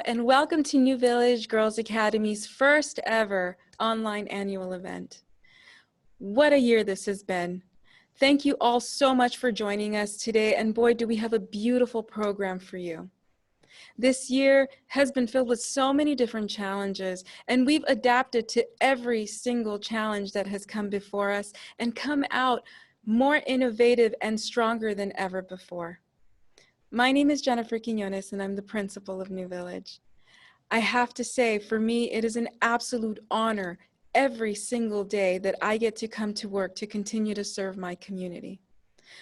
and welcome to New Village Girls Academy's first ever online annual event. What a year this has been. Thank you all so much for joining us today, and boy, do we have a beautiful program for you. This year has been filled with so many different challenges, and we've adapted to every single challenge that has come before us and come out more innovative and stronger than ever before. My name is Jennifer Quinones, and I'm the principal of New Village. I have to say, for me, it is an absolute honor every single day that I get to come to work to continue to serve my community.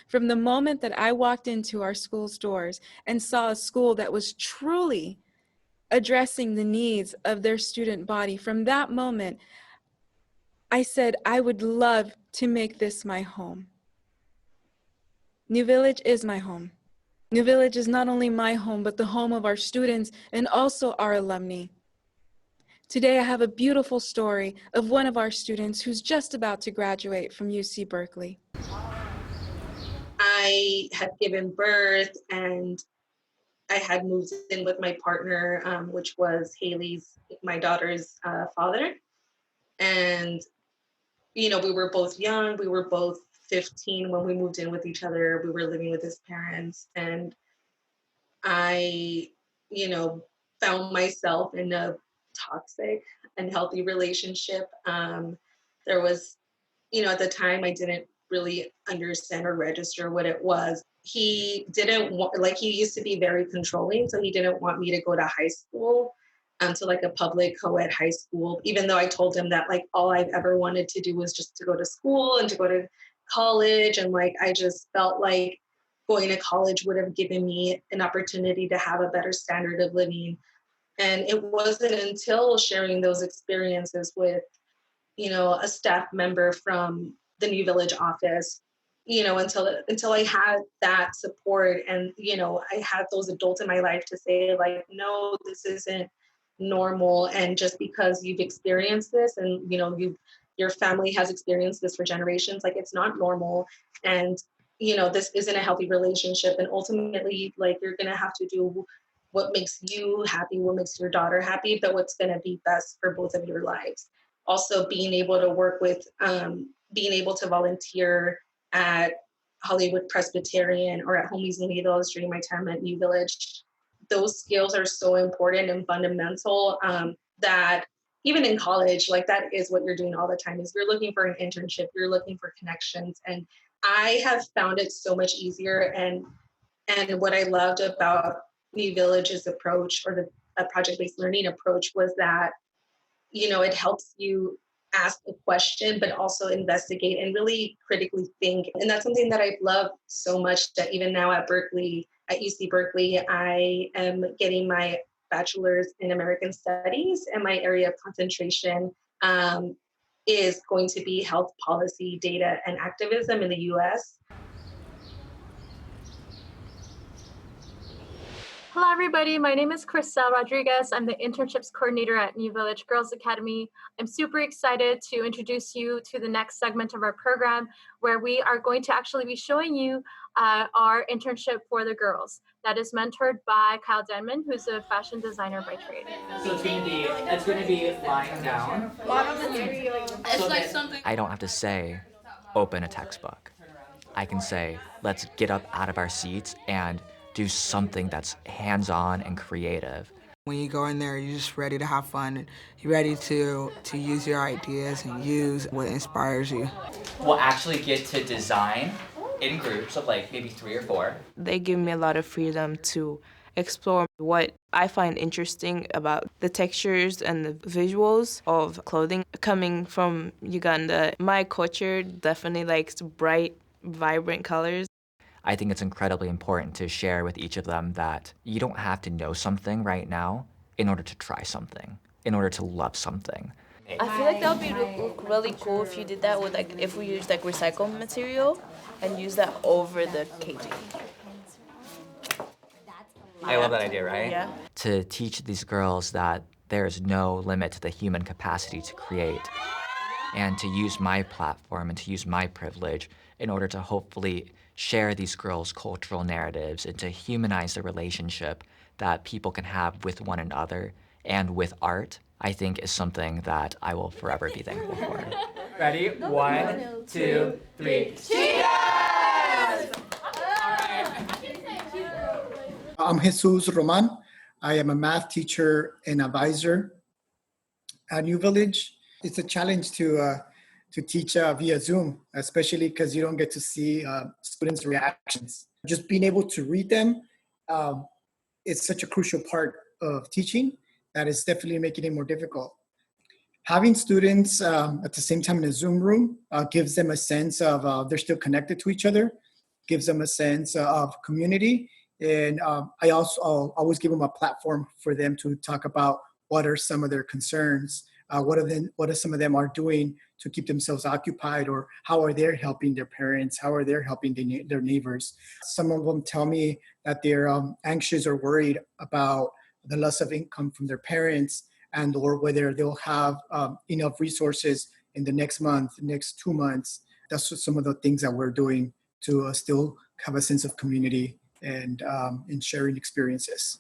From the moment that I walked into our school's doors and saw a school that was truly addressing the needs of their student body, from that moment, I said, I would love to make this my home. New Village is my home. New Village is not only my home, but the home of our students and also our alumni. Today, I have a beautiful story of one of our students who's just about to graduate from UC Berkeley. I had given birth and I had moved in with my partner, which was my daughter's father. And, we were both young. We were both 15 when we moved in with each other. We were living with his parents. And I, you know, found myself in a toxic, unhealthy relationship. There was, at the time I didn't really understand or register what it was. He didn't want, like, he used to be very controlling. So he didn't want me to go to high school, to like a public co-ed high school, even though I told him that like all I've ever wanted to do was just to go to school and to go to college. And like, I just felt like going to college would have given me an opportunity to have a better standard of living. And it wasn't until sharing those experiences with, a staff member from the New Village office, until I had that support and, I had those adults in my life to say like, no, this isn't normal. And just because you've experienced this and, your family has experienced this for generations, like it's not normal. And, this isn't a healthy relationship. And ultimately, like you're going to have to do what makes you happy, what makes your daughter happy, but what's going to be best for both of your lives. Also being able to work with, being able to volunteer at Hollywood Presbyterian or at Homies Unidos during my time at New Village. Those skills are so important and fundamental, that even in college, like that is what you're doing all the time is you're looking for an internship, you're looking for connections. And I have found it so much easier. And what I loved about New Village's approach or the project-based learning approach was that it helps you ask a question, but also investigate and really critically think. And that's something that I've loved so much that even now at UC Berkeley, I am getting my bachelor's in American Studies, and my area of concentration is going to be health policy, data, and activism in the US. Hello, everybody. My name is Crystal Rodriguez. I'm the internships coordinator at New Village Girls Academy. I'm super excited to introduce you to the next segment of our program, where we are going to actually be showing you our internship for the girls. That is mentored by Kyle Denman, who's a fashion designer by trade. So it's going to be lying down. It's like something. I don't have to say, open a textbook. I can say, let's get up out of our seats and do something that's hands-on and creative. When you go in there, you're just ready to have fun and you're ready to use your ideas and use what inspires you. We'll actually get to design in groups of like maybe 3 or 4. They give me a lot of freedom to explore what I find interesting about the textures and the visuals of clothing. Coming from Uganda, my culture definitely likes bright, vibrant colors. I think it's incredibly important to share with each of them that you don't have to know something right now in order to try something, in order to love something. I feel like that would be really cool if you did that with if we used recycled material and use that over the caging. I love that idea, right? Yeah. To teach these girls that there is no limit to the human capacity to create, and to use my platform and to use my privilege in order to hopefully share these girls' cultural narratives and to humanize the relationship that people can have with one another and with art, I think is something that I will forever be thankful for. Ready? 1, 2, 3. I'm Jesus Roman. I am a math teacher and advisor at New Village. It's a challenge to teach via Zoom, especially because you don't get to see students' reactions. Just being able to read them is such a crucial part of teaching that is definitely making it more difficult. Having students at the same time in a Zoom room gives them a sense of they're still connected to each other, gives them a sense of community. And I'll always give them a platform for them to talk about what are some of their concerns, what are some of them are doing to keep themselves occupied, or how are they helping their parents, how are they helping their neighbors. Some of them tell me that they're anxious or worried about the loss of income from their parents, and or whether they'll have enough resources in the next month, next 2 months. That's just some of the things that we're doing to still have a sense of community and in sharing experiences.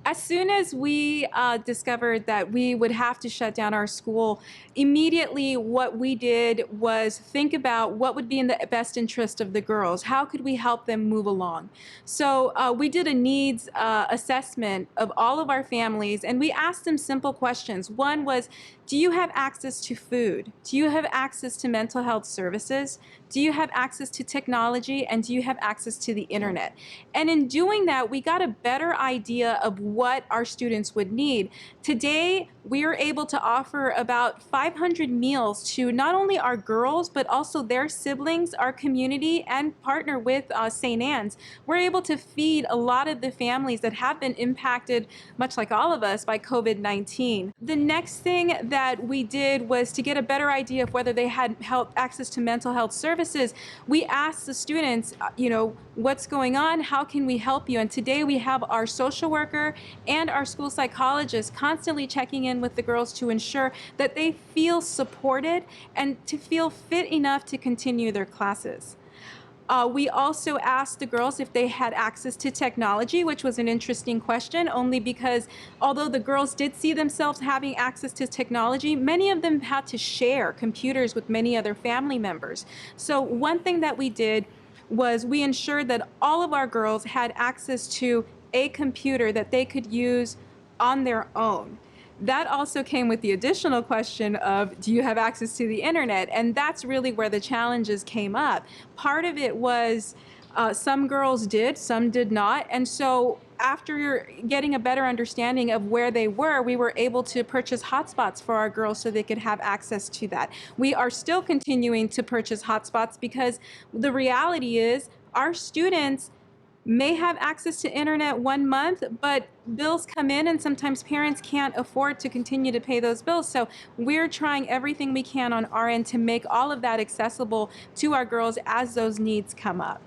As soon as we discovered that we would have to shut down our school, immediately what we did was think about what would be in the best interest of the girls. How could we help them move along? So we did a needs assessment of all of our families, and we asked them simple questions. One was, do you have access to food? Do you have access to mental health services? Do you have access to technology? And do you have access to the internet? And in doing that, we got a better idea of what our students would need. Today, we are able to offer about 500 meals to not only our girls, but also their siblings, our community, and partner with St. Anne's. We're able to feed a lot of the families that have been impacted, much like all of us, by COVID-19. The next thing that we did was to get a better idea of whether they had access to mental health services. We asked the students, what's going on? How can we help you? And today we have our social worker and our school psychologist constantly checking in with the girls to ensure that they feel supported and to feel fit enough to continue their classes. We also asked the girls if they had access to technology, which was an interesting question, only because although the girls did see themselves having access to technology, many of them had to share computers with many other family members. So one thing that we did was we ensured that all of our girls had access to a computer that they could use on their own. That also came with the additional question of, do you have access to the internet? And that's really where the challenges came up. Part of it was some girls did, some did not. And so after getting a better understanding of where they were, we were able to purchase hotspots for our girls so they could have access to that. We are still continuing to purchase hotspots because the reality is our students may have access to internet 1 month, but bills come in and sometimes parents can't afford to continue to pay those bills. So we're trying everything we can on our end to make all of that accessible to our girls as those needs come up.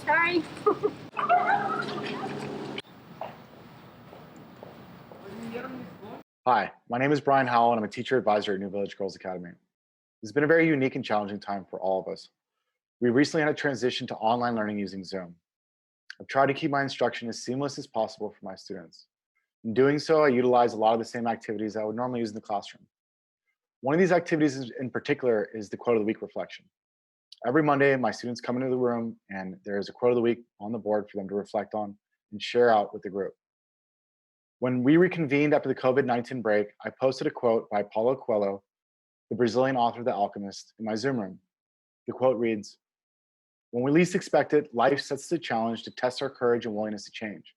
Sorry. Hi, my name is Brian Howell, and I'm a teacher advisor at New Village Girls Academy. It's been a very unique and challenging time for all of us. We recently had a transition to online learning using Zoom. I've tried to keep my instruction as seamless as possible for my students. In doing so, I utilize a lot of the same activities I would normally use in the classroom. One of these activities in particular is the quote of the week reflection. Every Monday, my students come into the room and there is a quote of the week on the board for them to reflect on and share out with the group. When we reconvened after the COVID-19 break, I posted a quote by Paulo Coelho, the Brazilian author of The Alchemist, in my Zoom room. The quote reads, "When we least expect it, life sets the challenge to test our courage and willingness to change.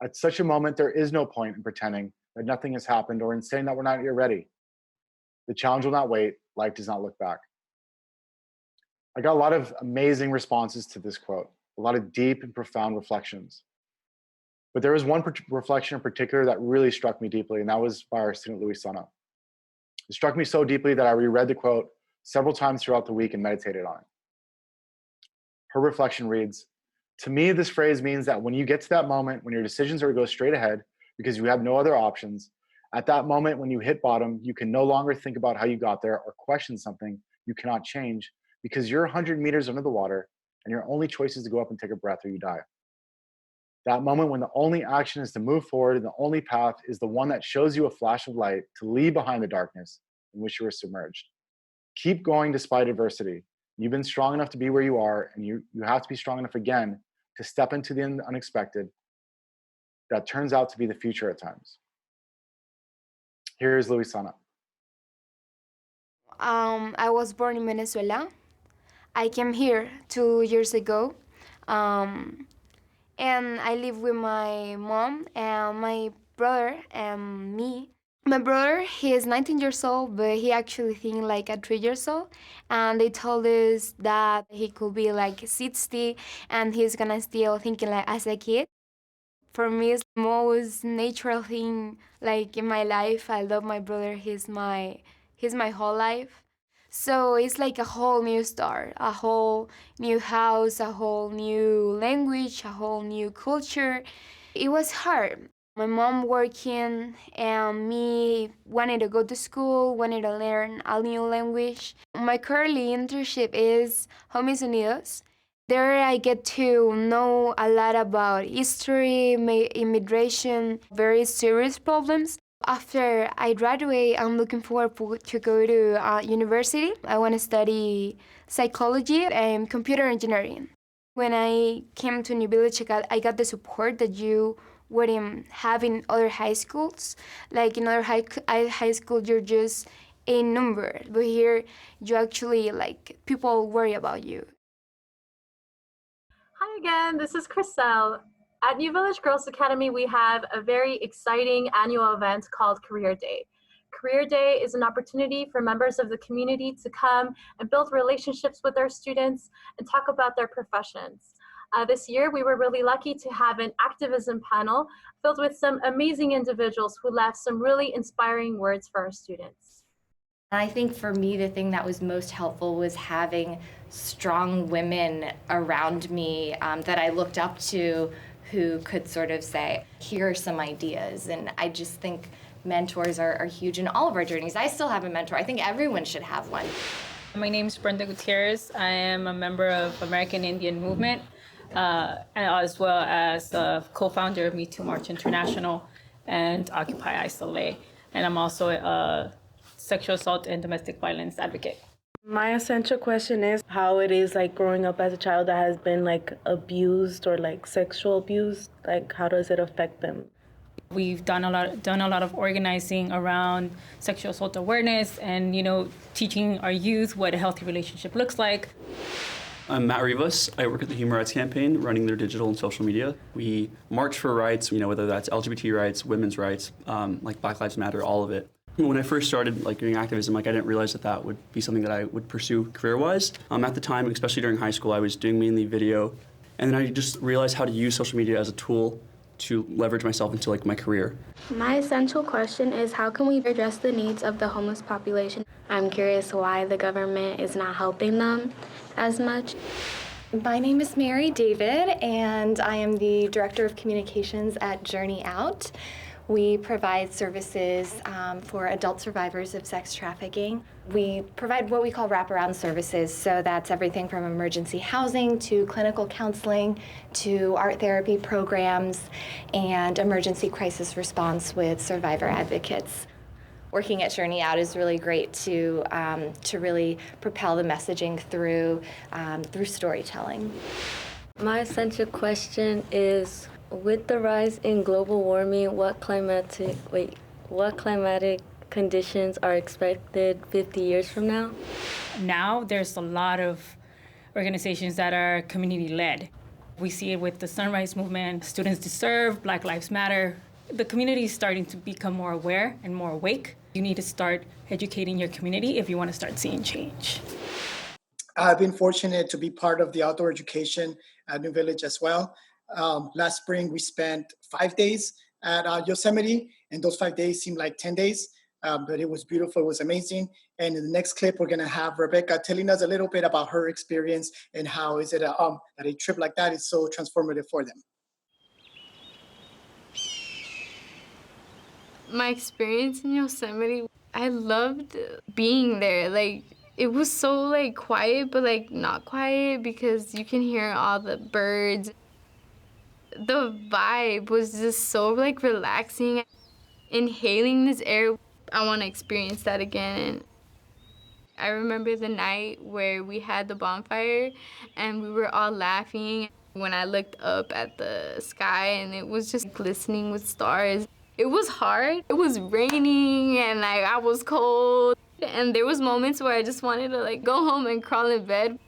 At such a moment, there is no point in pretending that nothing has happened or in saying that we're not yet ready. The challenge will not wait. Life does not look back." I got a lot of amazing responses to this quote, a lot of deep and profound reflections. But there was one reflection in particular that really struck me deeply, and that was by our student Luisana. It struck me so deeply that I reread the quote several times throughout the week and meditated on it. Her reflection reads, "To me, this phrase means that when you get to that moment when your decisions are to go straight ahead because you have no other options, at that moment when you hit bottom, you can no longer think about how you got there or question something you cannot change because you're 100 meters under the water and your only choice is to go up and take a breath or you die. That moment when the only action is to move forward and the only path is the one that shows you a flash of light to leave behind the darkness in which you were submerged. Keep going despite adversity. You've been strong enough to be where you are, and you have to be strong enough again to step into the unexpected that turns out to be the future at times. Here's Luisana. I was born in Venezuela. I came here 2 years ago. And I live with my mom and my brother and me. My brother, he is 19 years old, but he actually thinks like at 3 years old. And they told us that he could be like 60 and he's gonna still thinking like as a kid. For me, it's the most natural thing like in my life. I love my brother. He's my whole life. So it's like a whole new start, a whole new house, a whole new language, a whole new culture. It was hard. My mom working and me wanted to go to school, wanted to learn a new language. My currently internship is Homies Unidos. There I get to know a lot about history, immigration, very serious problems. After I graduate, I'm looking forward to go to university. I want to study psychology and computer engineering. When I came to New Village, I got the support that you wouldn't have in other high schools. Like in other high school, you're just a number, but here you actually like people worry about you. Hi again, this is Chriselle. At New Village Girls Academy, we have a very exciting annual event called Career Day. Career Day is an opportunity for members of the community to come and build relationships with their students and talk about their professions. This year, we were really lucky to have an activism panel filled with some amazing individuals who left some really inspiring words for our students. I think for me, the thing that was most helpful was having strong women around me that I looked up to who could sort of say, here are some ideas. And I just think mentors are huge in all of our journeys. I still have a mentor. I think everyone should have one. My name is Brenda Gutierrez. I am a member of American Indian Movement, and as well as a co-founder of Me Too March International and Occupy Isolate. And I'm also a sexual assault and domestic violence advocate. My essential question is how it is like growing up as a child that has been like abused or like sexual abuse. Like how does it affect them? We've done a lot of organizing around sexual assault awareness and teaching our youth what a healthy relationship looks like. I'm Matt Rivas. I work at the Human Rights Campaign, running their digital and social media. We march for rights, whether that's LGBT rights, women's rights, like Black Lives Matter, all of it. When I first started doing activism, I didn't realize that would be something that I would pursue career-wise. At the time, especially during high school, I was doing mainly video, and then I just realized how to use social media as a tool to leverage myself into my career. My essential question is how can we address the needs of the homeless population? I'm curious why the government is not helping them as much. My name is Mary David, and I am the Director of Communications at Journey Out. We provide services for adult survivors of sex trafficking. We provide what we call wraparound services, so that's everything from emergency housing to clinical counseling to art therapy programs and emergency crisis response with survivor advocates. Working at Journey Out is really great to really propel the messaging through storytelling. My essential question is, with the rise in global warming, what climatic conditions are expected 50 years from now? Now there's a lot of organizations that are community-led. We see it with the Sunrise Movement, Students Deserve, Black Lives Matter. The community is starting to become more aware and more awake. You need to start educating your community if you want to start seeing change. I've been fortunate to be part of the outdoor education at New Village as well. Last spring, we spent 5 days at Yosemite, and those 5 days seemed like 10 days, but it was beautiful, it was amazing. And in the next clip, we're gonna have Rebecca telling us a little bit about her experience and how is it that a trip like that is so transformative for them. My experience in Yosemite, I loved being there. Like, It was so like quiet, but like not quiet because you can hear all the birds. The vibe was just so like relaxing. Inhaling this air, I want to experience that again. And I remember the night where we had the bonfire and we were all laughing when I looked up at the sky and it was just glistening with stars. It was hard. It was raining and like I was cold. And there was moments where I just wanted to like go home and crawl in bed.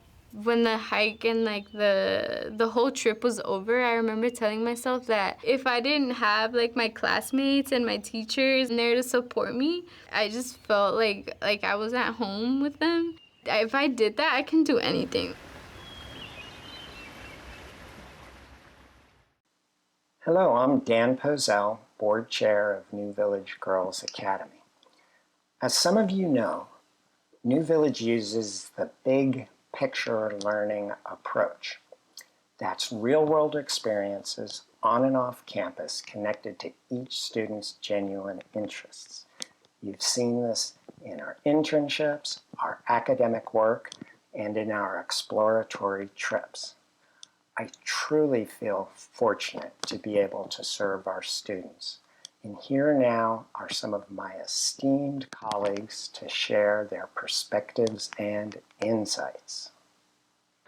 When the hike and like the whole trip was over, I remember telling myself that if I didn't have like my classmates and my teachers there to support me, I just felt like I was at home with them. If I did that, I can do anything. Hello, I'm Dan Pozell, Board Chair of New Village Girls Academy. As some of you know, New Village uses the big picture learning approach. That's real-world experiences on and off campus connected to each student's genuine interests. You've seen this in our internships, our academic work, and in our exploratory trips. I truly feel fortunate to be able to serve our students. And here now are some of my esteemed colleagues to share their perspectives and insights.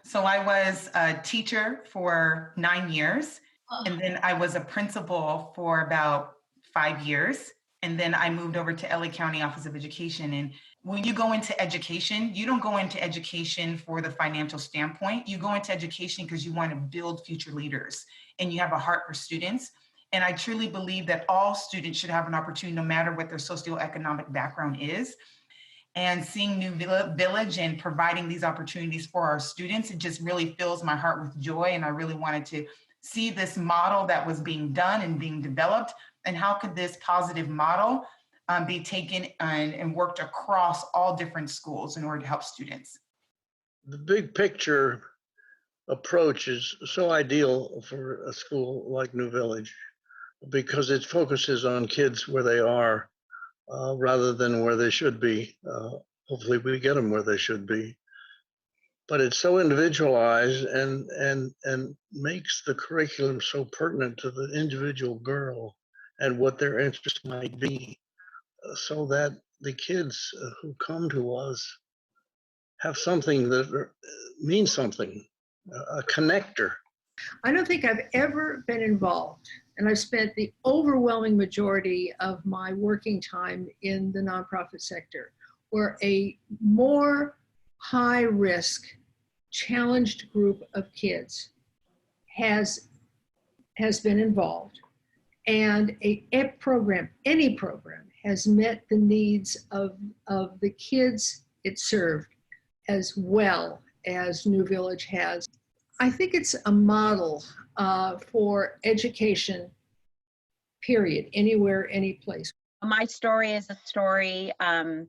So I was a teacher for 9 years, and then I was a principal for about 5 years. And then I moved over to LA County Office of Education. And when you go into education, you don't go into education for the financial standpoint. You go into education because you want to build future leaders and you have a heart for students. And I truly believe that all students should have an opportunity, no matter what their socioeconomic background is. And seeing New Village and providing these opportunities for our students, it just really fills my heart with joy. And I really wanted to see this model that was being done and being developed, and how could this positive model be taken and worked across all different schools in order to help students. The big picture approach is so ideal for a school like New Village because it focuses on kids where they are rather than where they should be. Hopefully we get them where they should be. But it's so individualized and makes the curriculum so pertinent to the individual girl and what their interests might be, so that the kids who come to us have something that means something, a connector. I don't think I've ever been involved, and I've spent the overwhelming majority of my working time in the nonprofit sector, where a more high-risk, challenged group of kids has been involved, and any program has met the needs of the kids it served as well as New Village has. I think it's a model for education, period, anywhere, any place. My story is a story of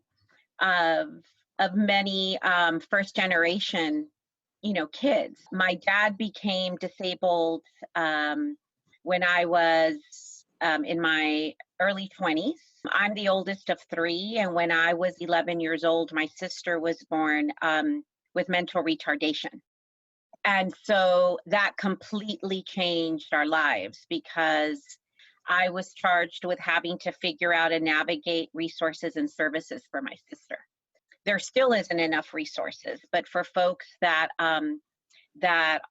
many first generation, kids. My dad became disabled when I was in my early 20s. I'm the oldest of 3, and when I was 11 years old, my sister was born with mental retardation. And so that completely changed our lives, because I was charged with having to figure out and navigate resources and services for my sister. There still isn't enough resources, but for folks that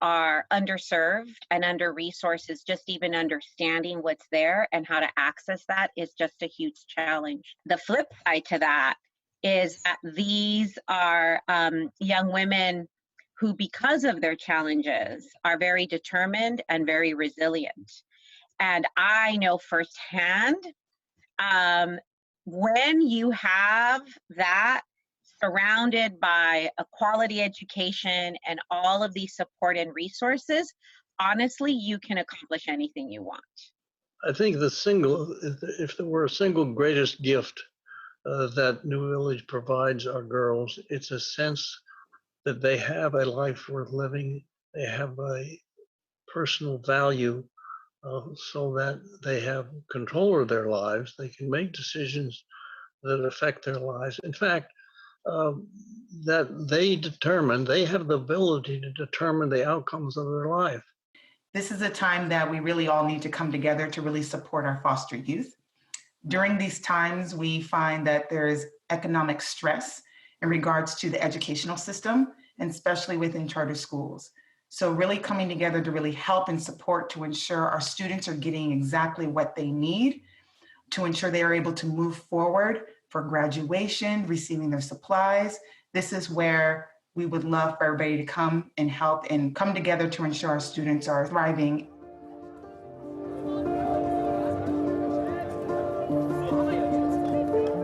are underserved and under resources, just even understanding what's there and how to access that is just a huge challenge. The flip side to that is that these are young women who, because of their challenges, are very determined and very resilient. And I know firsthand, when you have that surrounded by a quality education and all of these support and resources, honestly, you can accomplish anything you want. I think if there were a single greatest gift that New Village provides our girls, it's a sense that they have a life worth living, they have a personal value, so that they have control of their lives, they can make decisions that affect their lives. In fact, that they have the ability to determine the outcomes of their life. This is a time that we really all need to come together to really support our foster youth. During these times, we find that there is economic stress in regards to the educational system, and especially within charter schools. So really coming together to really help and support to ensure our students are getting exactly what they need to ensure they are able to move forward for graduation, receiving their supplies. This is where we would love for everybody to come and help and come together to ensure our students are thriving.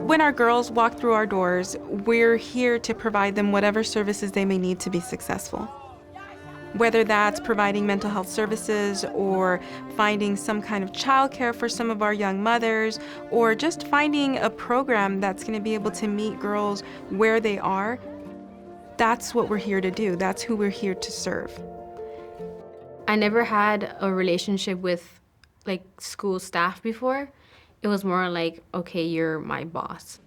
When our girls walk through our doors, we're here to provide them whatever services they may need to be successful. Whether that's providing mental health services or finding some kind of childcare for some of our young mothers, or just finding a program that's going to be able to meet girls where they are, that's what we're here to do. That's who we're here to serve. I never had a relationship with like school staff before. It was more like, okay, you're my boss.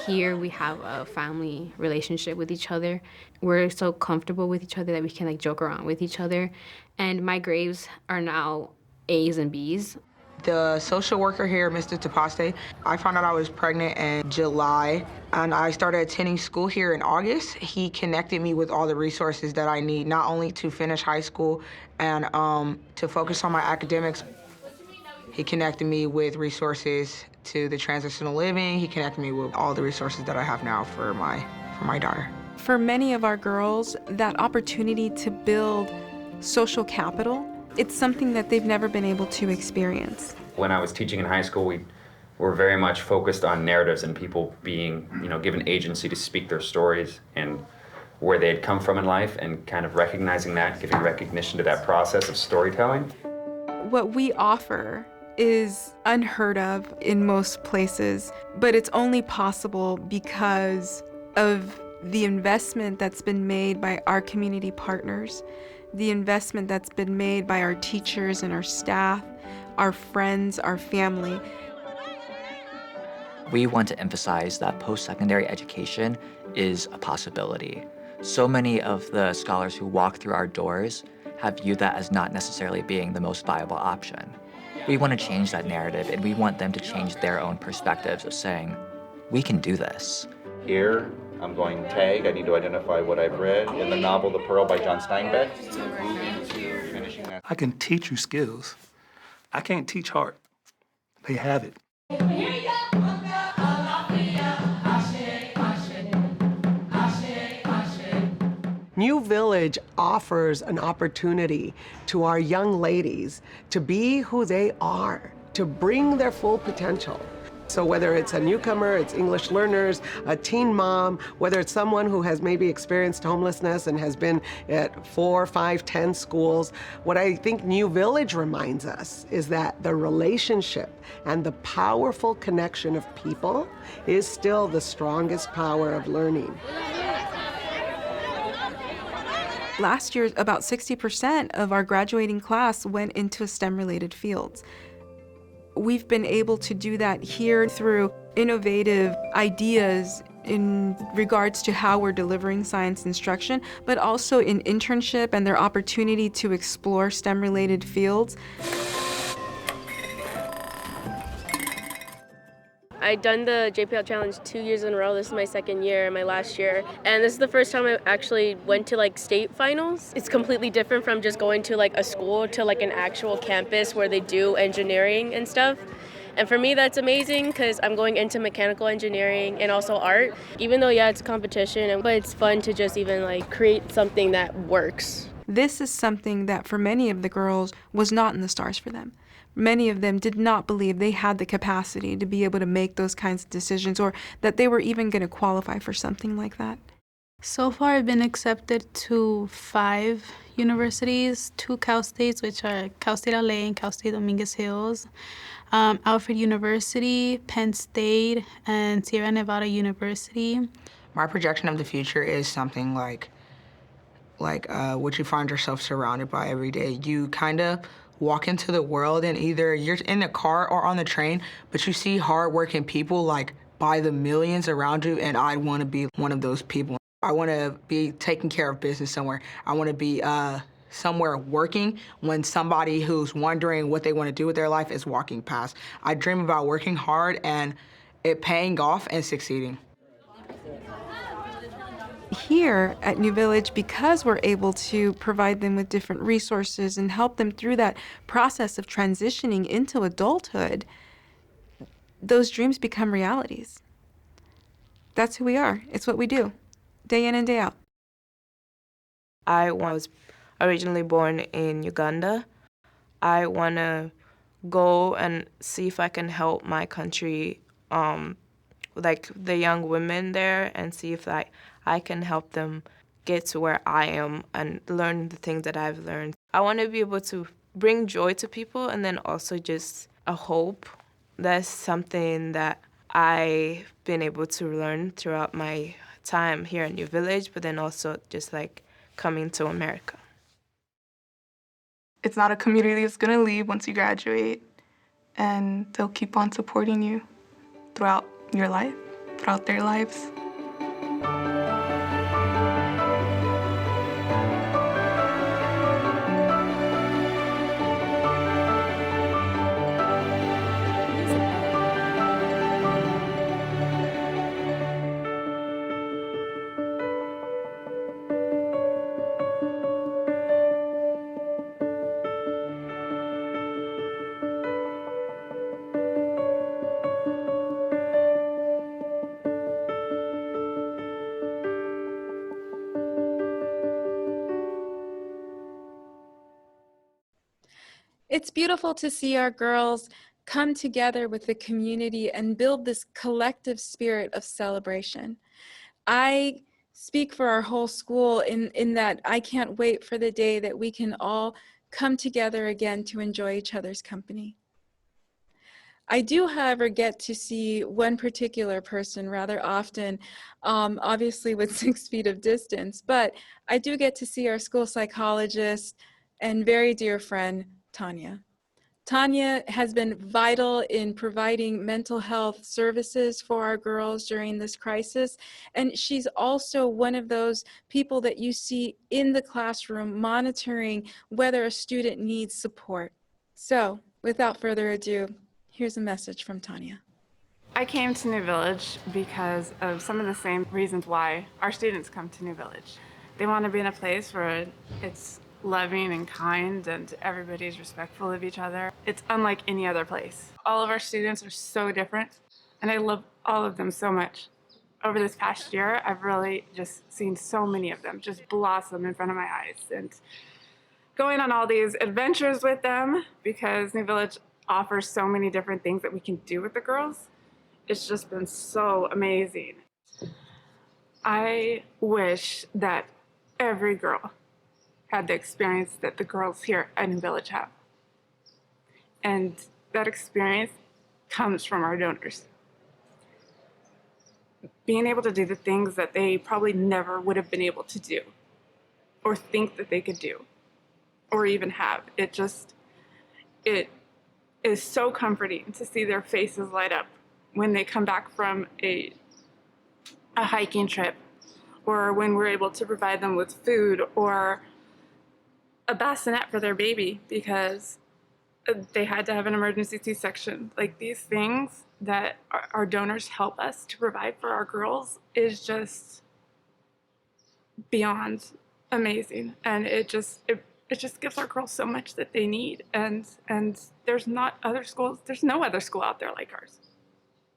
Here we have a family relationship with each other. We're so comfortable with each other that we can like joke around with each other. And my grades are now A's and B's. The social worker here, Mr. Tapaste, I found out I was pregnant in July, and I started attending school here in August. He connected me with all the resources that I need, not only to finish high school and to focus on my academics. He connected me with resources to the transitional living. He connected me with all the resources that I have now for my daughter. For many of our girls, that opportunity to build social capital, it's something that they've never been able to experience. When I was teaching in high school, we were very much focused on narratives and people being, given agency to speak their stories and where they had come from in life, and kind of recognizing that, giving recognition to that process of storytelling. What we offer is unheard of in most places, but it's only possible because of the investment that's been made by our community partners, the investment that's been made by our teachers and our staff, our friends, our family. We want to emphasize that post-secondary education is a possibility. So many of the scholars who walk through our doors have viewed that as not necessarily being the most viable option. We want to change that narrative, and we want them to change their own perspectives of saying, we can do this. Here, I'm going tag. I need to identify what I've read in the novel The Pearl by John Steinbeck. I can teach you skills. I can't teach heart. They have it. New Village offers an opportunity to our young ladies to be who they are, to bring their full potential. So whether it's a newcomer, it's English learners, a teen mom, whether it's someone who has maybe experienced homelessness and has been at 4, 5, 10 schools, what I think New Village reminds us is that the relationship and the powerful connection of people is still the strongest power of learning. Last year, about 60% of our graduating class went into STEM-related fields. We've been able to do that here through innovative ideas in regards to how we're delivering science instruction, but also in internship and their opportunity to explore STEM-related fields. I've done the JPL Challenge 2 years in a row. This is my second year, my last year. And this is the first time I actually went to state finals. It's completely different from just going to a school to an actual campus where they do engineering and stuff. And for me, that's amazing because I'm going into mechanical engineering and also art. Even though, yeah, it's a competition, but it's fun to just even create something that works. This is something that for many of the girls was not in the stars for them. Many of them did not believe they had the capacity to be able to make those kinds of decisions, or that they were even going to qualify for something like that. So far, I've been accepted to 5 universities, 2 Cal States, which are Cal State LA and Cal State Dominguez Hills, Alfred University, Penn State, and Sierra Nevada University. My projection of the future is something like what you find yourself surrounded by every day. You kind of walk into the world and either you're in the car or on the train, but you see hardworking people by the millions around you, and I want to be one of those people. I want to be taking care of business somewhere. I want to be somewhere working when somebody who's wondering what they want to do with their life is walking past. I dream about working hard and it paying off and succeeding. Here at New Village, because we're able to provide them with different resources and help them through that process of transitioning into adulthood, those dreams become realities. That's who we are. It's what we do, day in and day out. I was originally born in Uganda. I want to go and see if I can help my country, like the young women there, and see if I can help them get to where I am and learn the things that I've learned. I want to be able to bring joy to people and then also just a hope. That's something that I've been able to learn throughout my time here in New Village, but then also just like coming to America. It's not a community that's going to leave once you graduate, and they'll keep on supporting you throughout your life, throughout their lives. It's beautiful to see our girls come together with the community and build this collective spirit of celebration. I speak for our whole school in that I can't wait for the day that we can all come together again to enjoy each other's company. I do, however, get to see one particular person rather often, obviously with 6 feet of distance, but I do get to see our school psychologist and very dear friend, Tanya. Tanya has been vital in providing mental health services for our girls during this crisis, and she's also one of those people that you see in the classroom monitoring whether a student needs support. So, without further ado, here's a message from Tanya. I came to New Village because of some of the same reasons why our students come to New Village. They want to be in a place where it's loving and kind and everybody's respectful of each other. It's unlike any other place. All of our students are so different, and I love all of them so much. Over this past year, I've really just seen so many of them just blossom in front of my eyes, and going on all these adventures with them, because New Village offers so many different things that we can do with the girls. It's just been so amazing. I wish that every girl had the experience that the girls here at New Village have. And that experience comes from our donors. Being able to do the things that they probably never would have been able to do, or think that they could do, or even have. It is so comforting to see their faces light up when they come back from a hiking trip, or when we're able to provide them with food or a bassinet for their baby because they had to have an emergency C-section. Like, these things that our donors help us to provide for our girls is just beyond amazing. And it just gives our girls so much that they need. And there's no other school out there like ours.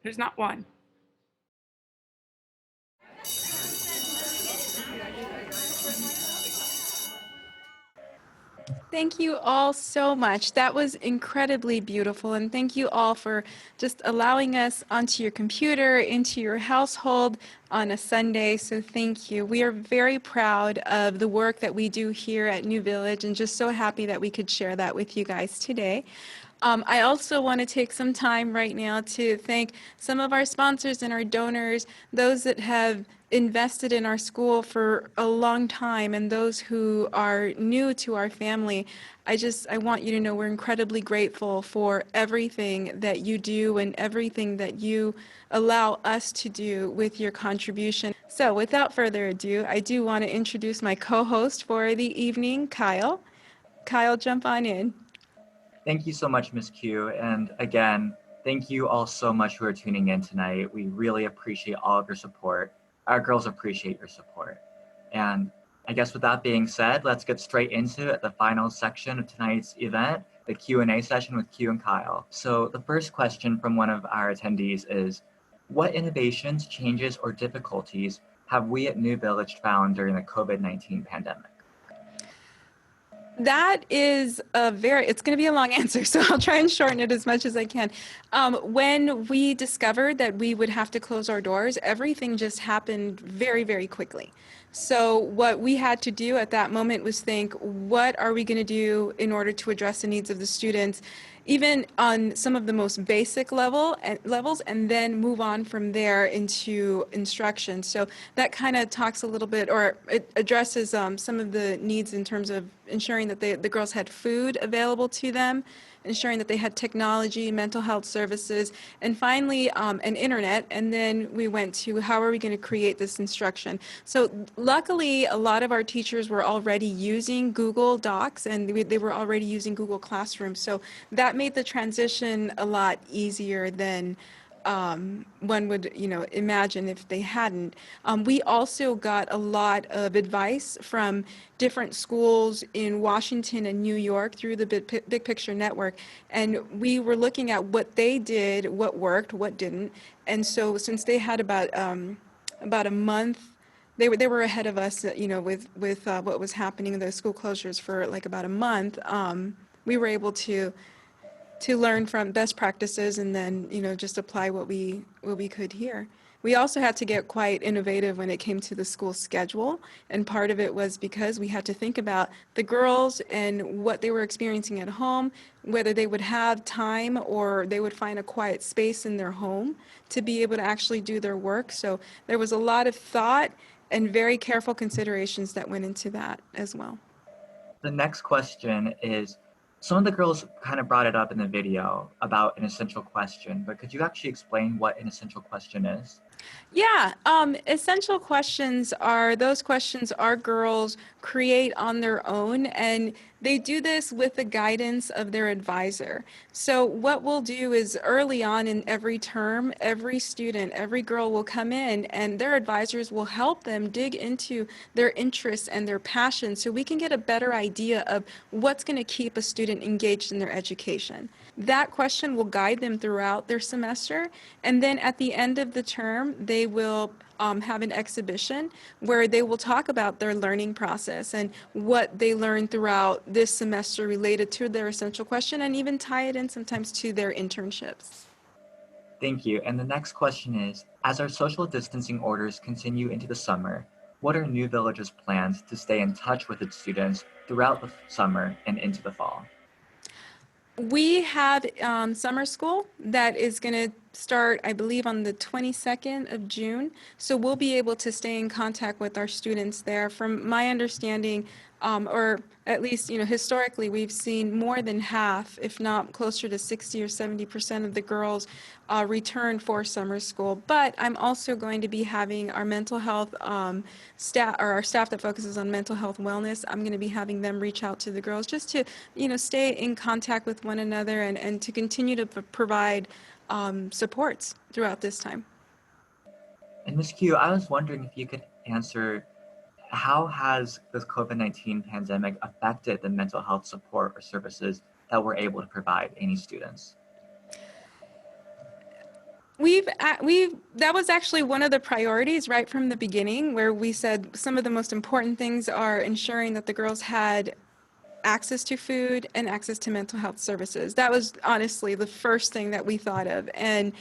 There's not one. Thank you all so much. That was incredibly beautiful, and thank you all for just allowing us onto your computer, into your household on a Sunday, so thank you. We are very proud of the work that we do here at New Village, and just so happy that we could share that with you guys today. I also want to take some time right now to thank some of our sponsors and our donors, those that have invested in our school for a long time, and those who are new to our family, I want you to know we're incredibly grateful for everything that you do and everything that you allow us to do with your contribution. So without further ado, I do want to introduce my co-host for the evening, Kyle. Kyle, jump on in. Thank you so much, Ms. Q. And again, thank you all so much who are tuning in tonight. We really appreciate all of your support. Our girls appreciate your support. And I guess with that being said, let's get straight into it, the final section of tonight's event, the Q&A session with Q and Kyle. So the first question from one of our attendees is, what innovations, changes, or difficulties have we at New Village found during the COVID-19 pandemic? That is it's going to be a long answer, so I'll try and shorten it as much as I can. When we discovered that we would have to close our doors, everything just happened very, very quickly. So what we had to do at that moment was think, what are we going to do in order to address the needs of the students, even on some of the most basic levels, and then move on from there into instruction. So that kind of talks a little bit, or it addresses some of the needs in terms of ensuring that the girls had food available to them, ensuring that they had technology, mental health services, and finally an internet. And then we went to how are we going to create this instruction. So luckily, a lot of our teachers were already using Google Docs, and they were already using Google Classroom. So that made the transition a lot easier than one would, imagine if they hadn't. We also got a lot of advice from different schools in Washington and New York through the Big Picture Network, and we were looking at what they did, what worked, what didn't. And so since they had about a month, they were ahead of us, with what was happening in those school closures for like about a month. We were able to learn from best practices and then, just apply what we could here. We also had to get quite innovative when it came to the school schedule, and part of it was because we had to think about the girls and what they were experiencing at home, whether they would have time or they would find a quiet space in their home to be able to actually do their work. So there was a lot of thought and very careful considerations that went into that as well. The next question is, some of the girls kind of brought it up in the video about an essential question, but could you actually explain what an essential question is? Yeah, essential questions are those questions our girls create on their own, and they do this with the guidance of their advisor. So what we'll do is early on in every term, every student, every girl will come in and their advisors will help them dig into their interests and their passions so we can get a better idea of what's going to keep a student engaged in their education. That question will guide them throughout their semester, and then at the end of the term, they will have an exhibition where they will talk about their learning process and what they learned throughout this semester related to their essential question, and even tie it in sometimes to their internships. Thank you. And the next question is, as our social distancing orders continue into the summer, what are New Village's plans to stay in touch with its students throughout the summer and into the fall? We have summer school that is going to start, I believe, on the 22nd of June. So we'll be able to stay in contact with our students there. From my understanding, or at least, historically, we've seen more than half, if not closer to 60 or 70% of the girls return for summer school. But I'm also going to be having our mental health staff, or our staff that focuses on mental health wellness. I'm going to be having them reach out to the girls just to, stay in contact with one another and to continue to provide supports throughout this time. And Ms. Q, I was wondering if you could answer, how has this COVID-19 pandemic affected the mental health support or services that we're able to provide any students? That was actually one of the priorities right from the beginning, where we said some of the most important things are ensuring that the girls had access to food and access to mental health services. That was honestly the first thing that we thought of. And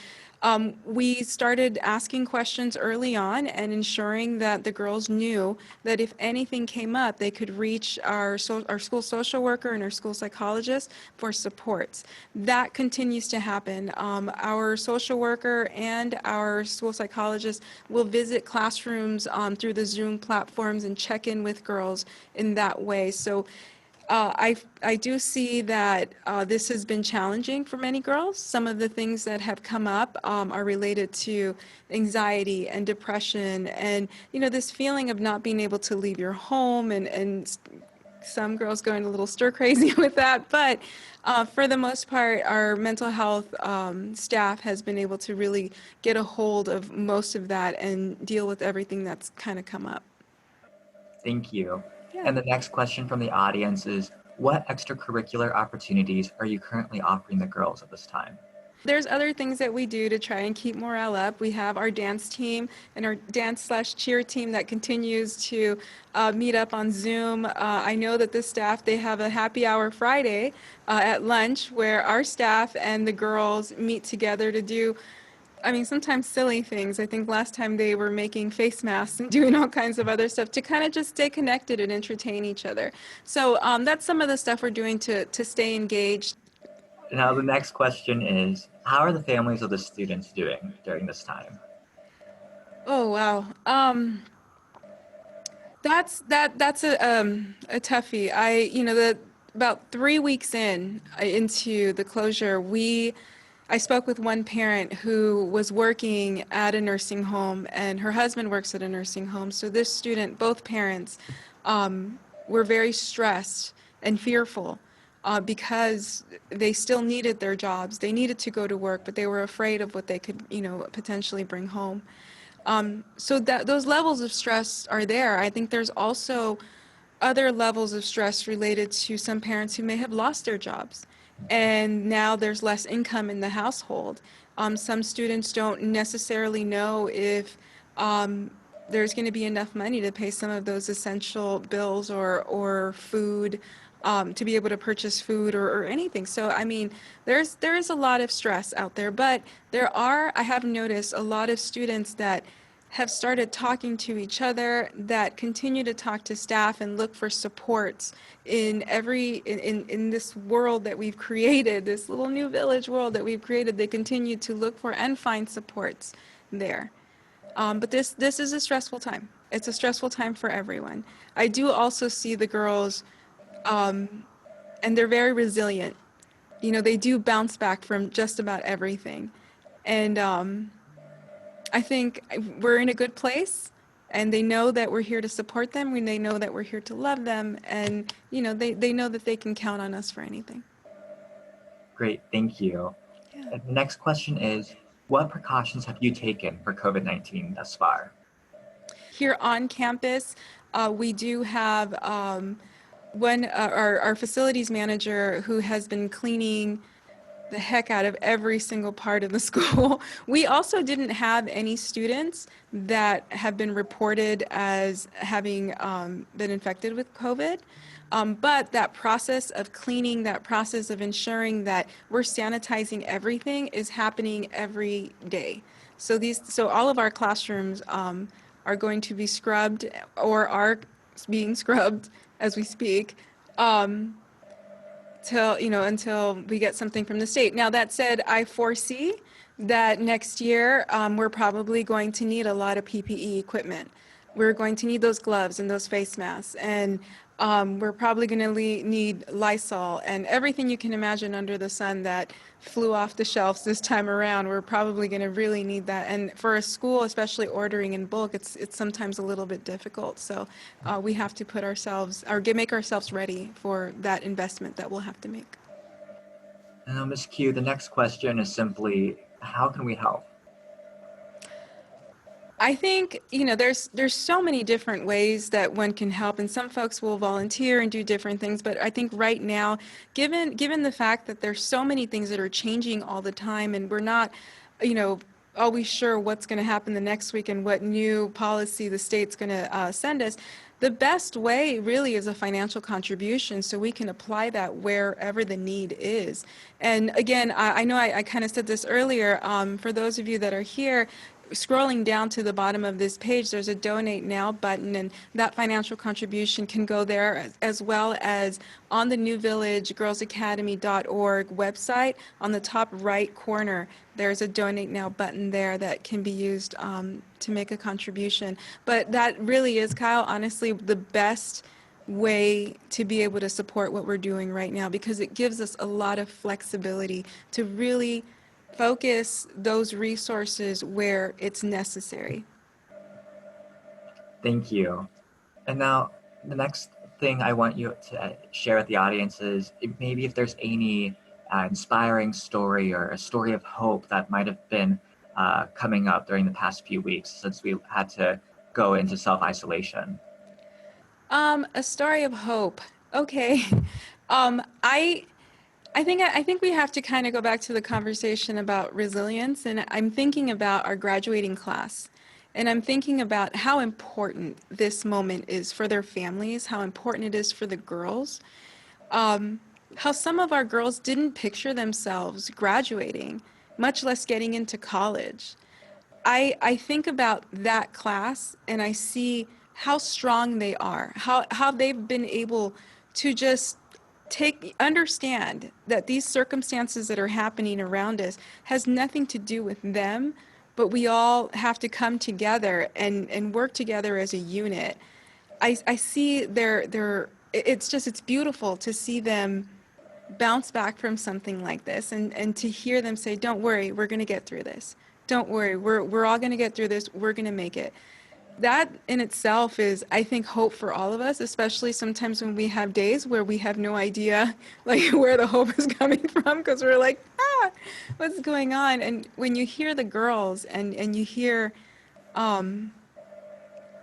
We started asking questions early on and ensuring that the girls knew that if anything came up, they could reach our school social worker and our school psychologist for supports. That continues to happen. Our social worker and our school psychologist will visit classrooms through the Zoom platforms and check in with girls in that way. So I do see that this has been challenging for many girls. Some of the things that have come up are related to anxiety and depression and, this feeling of not being able to leave your home and some girls going a little stir crazy with that. But for the most part, our mental health staff has been able to really get a hold of most of that and deal with everything that's kind of come up. Thank you. And the next question from the audience is, what extracurricular opportunities are you currently offering the girls at this time? There's other things that we do to try and keep morale up. We have our dance team and our dance/cheer team that continues to meet up on Zoom. I know that the staff, they have a happy hour Friday at lunch where our staff and the girls meet together to do sometimes silly things. I think last time they were making face masks and doing all kinds of other stuff to kind of just stay connected and entertain each other. So that's some of the stuff we're doing to stay engaged. Now the next question is, how are the families of the students doing during this time? Oh, wow. That's a toughie. About 3 weeks into the closure, I spoke with one parent who was working at a nursing home, and her husband works at a nursing home. So this student, both parents, were very stressed and fearful because they still needed their jobs. They needed to go to work, but they were afraid of what they could, potentially bring home. So those levels of stress are there. I think there's also other levels of stress related to some parents who may have lost their jobs, and now there's less income in the household. Some students don't necessarily know if there's going to be enough money to pay some of those essential bills or food, to be able to purchase food or anything. So, there is a lot of stress out there, but I have noticed a lot of students that have started talking to each other, that continue to talk to staff and look for supports in this world that we've created, this little New Village world that we've created. They continue to look for and find supports there. But this is a stressful time. It's a stressful time for everyone. I do also see the girls, and they're very resilient. They do bounce back from just about everything. And I think we're in a good place, and they know that we're here to support them, and they know that we're here to love them, and they know that they can count on us for anything. Great, thank you. And the next question is, what precautions have you taken for COVID-19 thus far? Here on campus, we do have our facilities manager who has been cleaning the heck out of every single part of the school. We also didn't have any students that have been reported as having been infected with COVID. But that process of cleaning, that process of ensuring that we're sanitizing everything is happening every day. So all of our classrooms are going to be scrubbed or are being scrubbed as we speak. Until we get something from the state. Now, that said, I foresee that next year we're probably going to need a lot of PPE equipment. We're going to need those gloves and those face masks, and we're probably going to need Lysol and everything you can imagine under the sun that flew off the shelves this time around. We're probably going to really need that. And for a school, especially ordering in bulk, it's sometimes a little bit difficult. So we have to make ourselves ready for that investment that we'll have to make. And Ms. Q, the next question is simply, how can we help? I think, there's so many different ways that one can help, and some folks will volunteer and do different things. But I think right now, given the fact that there's so many things that are changing all the time, and we're not, always sure what's going to happen the next week and what new policy the state's going to send us, the best way really is a financial contribution so we can apply that wherever the need is. And again, I know I kind of said this earlier, for those of you that are here, scrolling down to the bottom of this page, there's a Donate Now button, and that financial contribution can go there, as well as on the newvillagegirlsacademy.org website. On the top right corner, there's a Donate Now button there that can be used to make a contribution. But that really is, Kyle, honestly, the best way to be able to support what we're doing right now, because it gives us a lot of flexibility to really focus those resources where it's necessary. Thank you. And now the next thing I want you to share with the audience is maybe if there's any inspiring story or a story of hope that might have been coming up during the past few weeks since we had to go into self-isolation. A story of hope. Okay. I think we have to kind of go back to the conversation about resilience, and I'm thinking about our graduating class, and I'm thinking about how important this moment is for their families, how important it is for the girls, how some of our girls didn't picture themselves graduating, much less getting into college. I think about that class and I see how strong they are, how they've been able to just understand that these circumstances that are happening around us has nothing to do with them, but we all have to come together and work together as a unit. I see it's beautiful to see them bounce back from something like this and to hear them say, don't worry, we're going to get through this. Don't worry, we're all going to get through this. We're going to make it. That in itself is, I think, hope for all of us, especially sometimes when we have days where we have no idea like where the hope is coming from, because we're like, what's going on? And when you hear the girls and you hear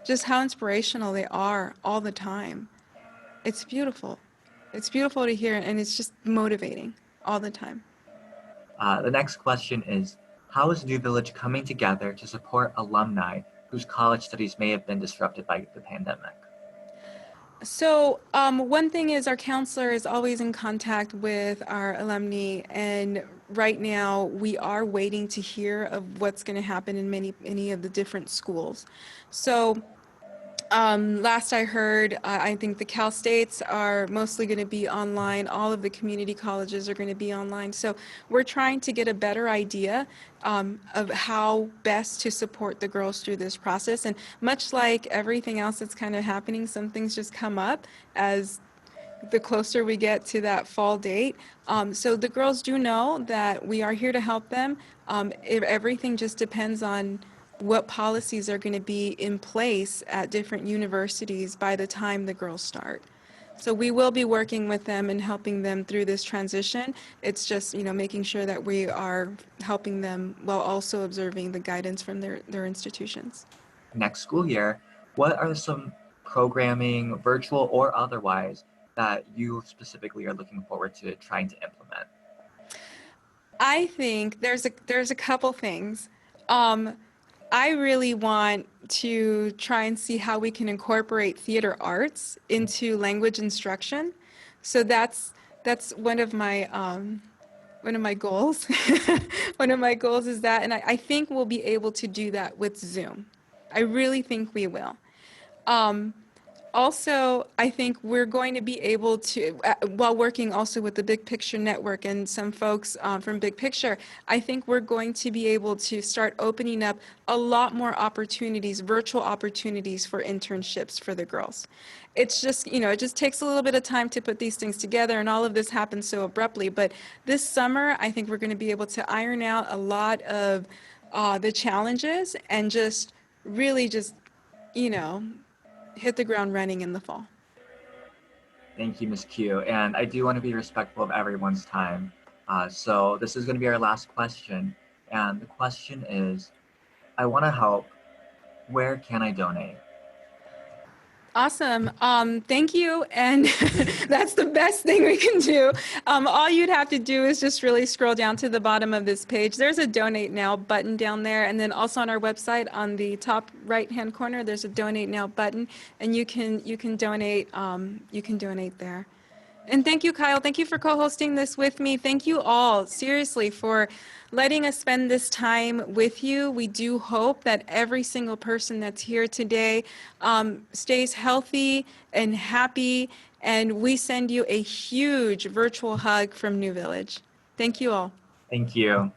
just how inspirational they are all the time, it's beautiful. It's beautiful to hear, and it's just motivating all the time. The next question is, how is New Village coming together to support alumni whose college studies may have been disrupted by the pandemic? So one thing is our counselor is always in contact with our alumni, and right now we are waiting to hear of what's going to happen in many of the different schools. So last I heard, I think the Cal States are mostly going to be online. All of the community colleges are going to be online. So we're trying to get a better idea of how best to support the girls through this process. And much like everything else that's kind of happening, some things just come up as the closer we get to that fall date. So the girls do know that we are here to help them. Everything just depends on what policies are going to be in place at different universities by the time the girls start. So we will be working with them and helping them through this transition. It's just, making sure that we are helping them while also observing the guidance from their institutions. Next school year, what are some programming, virtual or otherwise, that you specifically are looking forward to trying to implement? I think there's a couple things. I really want to try and see how we can incorporate theater arts into language instruction. So that's one of my goals. One of my goals is that, and I think we'll be able to do that with Zoom. I really think we will. Also, I think we're going to be able to, while working also with the Big Picture Network and some folks from Big Picture, I think we're going to be able to start opening up a lot more opportunities, virtual opportunities for internships for the girls. It's just, it just takes a little bit of time to put these things together, and all of this happens so abruptly. But this summer, I think we're going to be able to iron out a lot of the challenges and just really just, hit the ground running in the fall. Thank you, Ms. Q. And I do want to be respectful of everyone's time. So this is going to be our last question. And the question is, I want to help. Where can I donate? Awesome. Thank you. And that's the best thing we can do. All you'd have to do is just really scroll down to the bottom of this page. There's a donate now button down there. And then also on our website on the top right-hand corner, there's a donate now button, and you can donate there. And thank you, Kyle. Thank you for co-hosting this with me. Thank you all, seriously, for letting us spend this time with you. We do hope that every single person that's here today stays healthy and happy. And we send you a huge virtual hug from New Village. Thank you all. Thank you.